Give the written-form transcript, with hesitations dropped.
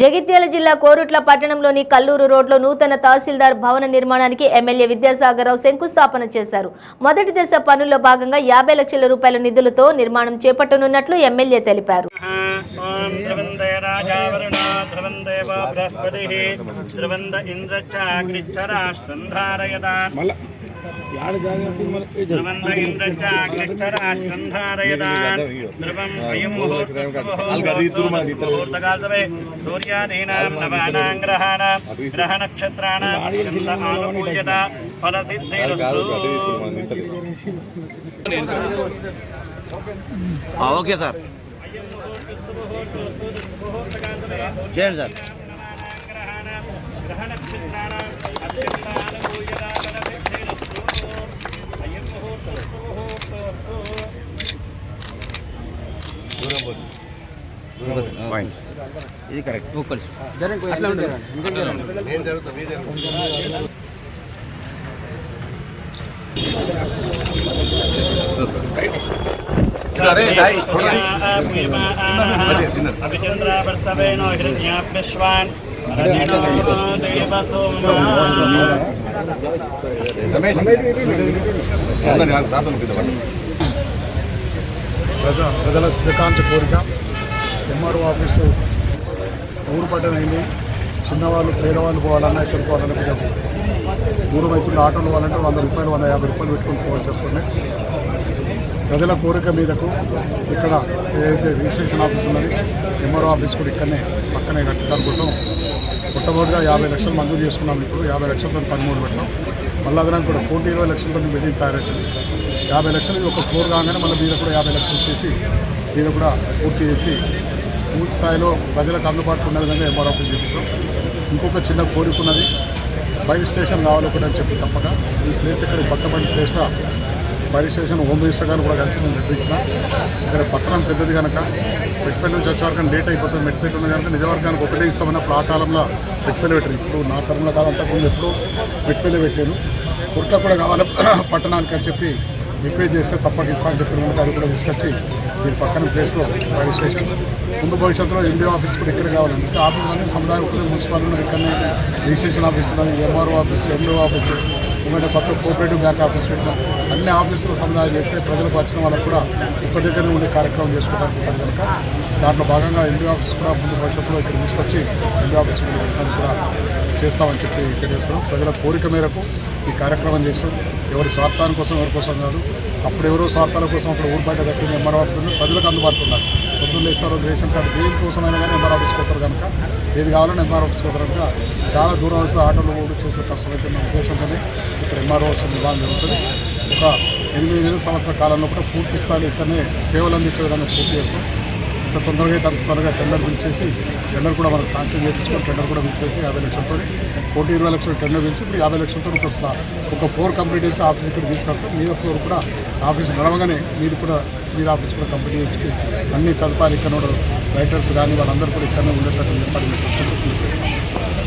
జగిత్యాల జిల్లా కోరుట్ల పట్టణంలోని కల్లూరు రోడ్లో నూతన తహసీల్దార్ భవన నిర్మాణానికి ఎమ్మెల్యే విద్యాసాగరరావు శంకుస్థాపన చేశారు. మొదటి దశ పనుల్లో భాగంగా 50 లక్షల రూపాయల నిధులతో నిర్మాణం చేపట్టనున్నట్లు ఎమ్మెల్యే తెలిపారు. ఓకే సార్ చేయండి సార్. ఇది కరెక్ట్. ప్రజల శ్రీకాంత్ కోరిక ఎంఆర్ఓ ఆఫీసు ఊరు పట్టణమైంది. చిన్నవాళ్ళు పేదవాళ్ళు పోవాలన్నా ఎక్కడికి పోవాలన్నా కొంచెం దూరం అయిపోయిన ఆటోలు పోవాలంటే 100 రూపాయలు 150 రూపాయలు పెట్టుకుని పోవాల్సి వస్తుంది. ప్రజల కోరిక మీదకు ఇక్కడ ఏదైతే రిజిస్ట్రేషన్ ఆఫీస్ ఉన్నది ఎంఆర్ఓ ఆఫీస్ కూడా ఇక్కడనే పక్కనే కట్టడం కోసం మొట్టమొదటిగా 50 లక్షలు మంజూరు చేసుకున్నాం. ఇప్పుడు 50 లక్షలతో 13 పెట్టాం. మళ్ళీ అదనంగా కూడా 20 లక్షలతో బిల్డింగ్ తయారైతుంది. 50 లక్షలు ఒక ఫ్లోర్ కాగానే మళ్ళీ మీద కూడా 50 లక్షలు చేసి మీద కూడా పూర్తి చేసి పూర్తి స్థాయిలో ప్రజలకు అందుబాటులో ఉన్న విధంగా ఎంఆర్ఓ ఆఫీస్ చేపిస్తాం. ఇంకొక చిన్న కోరిక ఉన్నది, ఫైర్ స్టేషన్ కావాలి కూడా అని చెప్పి తప్పక ఈ ప్లేస్ ఇక్కడ పక్కబడి ప్లేస్లో ఫైర్ స్టేషన్ హోమ్ మినిస్టర్ గారు కూడా కలిసి నేను నిర్మించిన. ఇక్కడ పట్టణం పెద్దది కనుక మెట్పల్లి నుంచి వచ్చే వరకు లేట్ అయిపోతుంది. మెట్పల్లి ఉన్న కనుక నిజవర్గానికి ఒకటే ఇస్తామన్న ఆ కాలంలో మెట్పల్లి పెట్టారు. ఇప్పుడు నా తరంలో కాలం అంతకుముందు ఎప్పుడు మెట్పల్లి పెట్టాను. కుట్ల కూడా కావాలి పట్టణానికి అని చెప్పి రిక్వెస్ట్ చేస్తే తప్పక ఇస్తామని చెప్పిన కనుక అది కూడా తీసుకొచ్చి దీని పక్కన ప్లేస్లో ఫైర్ స్టేషన్ ముందు భవిష్యత్తులో ఎండిఓ ఆఫీస్ కూడా ఇక్కడ కావాలంటే ఆఫీసులన్నీ సముదాయం ఒకటి మున్సిపల్ ఉన్నది, ఇక్కడనే రిజిస్ట్రేషన్ ఆఫీస్ ఉన్నది, ఎంఆర్ఓ ఆఫీసు, ఎండిఓ ఆఫీసు, ఎందుకంటే పక్క కోఆపరేటివ్ బ్యాంక్ ఆఫీస్ పెట్టినాం. అన్ని ఆఫీసులు సముదాయం చేస్తే ప్రజలకు వచ్చిన వాళ్ళకు కూడా ఒక్క దగ్గర ఉండే కార్యక్రమం చేసుకుంటారు కనుక దాంట్లో భాగంగా ఎండిఓ ఆఫీస్ కూడా ముందు భవిష్యత్తులో ఇక్కడ తీసుకొచ్చి ఎండిఓ ఆఫీస్ కూడా చేస్తామని చెప్పి తెలియజేస్తున్నాం. ప్రజల కోరిక మేరకు ఈ కార్యక్రమం చేస్తాం. ఎవరి స్వార్థాని కోసం ఎవరి కోసం కాదు. అప్పుడు ఎవరో స్వార్థాల కోసం అప్పుడు ఊరు బయట కట్టిన ఎంఆర్ఓ ఆఫీసులు ప్రజలకు అందుబాటులో ఉన్నారు. పొద్దున్న ఇస్తారు రేషన్ కార్డు దేనికోసమైనా కానీ ఎంఆర్ఓ ఆఫీస్కి పోతారు కనుక ఏది కావాలని ఎంఆర్ఓ ఆఫీస్కి పోతారు కనుక చాలా దూరం వరకు ఆటోలు ఓడి చేసే కష్టమైతున్న ఉద్దేశంతోనే ఇక్కడ ఎంఆర్ఓ ఆఫీస్ నిర్మాణం జరుగుతుంది. ఒక 8 సంవత్సరాల కాలంలో కూడా పూర్తి స్థాయిలో ఇక్కడనే సేవలు అందించే విధంగా పూర్తి చేస్తాం. ఇంత తొందరగా త్వరగా టెండర్ పిలిచేసి టెండర్ కూడా మనకు శాంక్షన్ చేయించుకొని టెండర్ కూడా పిలిచేసి 50 లక్షలతో 20 లక్షల టెండర్ పిలిచి ఇప్పుడు 50 లక్షలతో ఒక ఫ్లోర్ కంప్లీట్ చేసి ఆఫీస్ ఇక్కడ తీసుకొస్తాం. మీద ఫ్లోర్ కూడా ఆఫీస్ నడవగానే మీరు ఆఫీస్ కూడా కంప్లీట్ చేసి అన్ని సదుపాయాలు ఇక్కడ రైటర్స్ కానీ వాళ్ళందరూ కూడా ఇక్కడనే ఉండేటట్టు ఏర్పాటు చేస్తాం.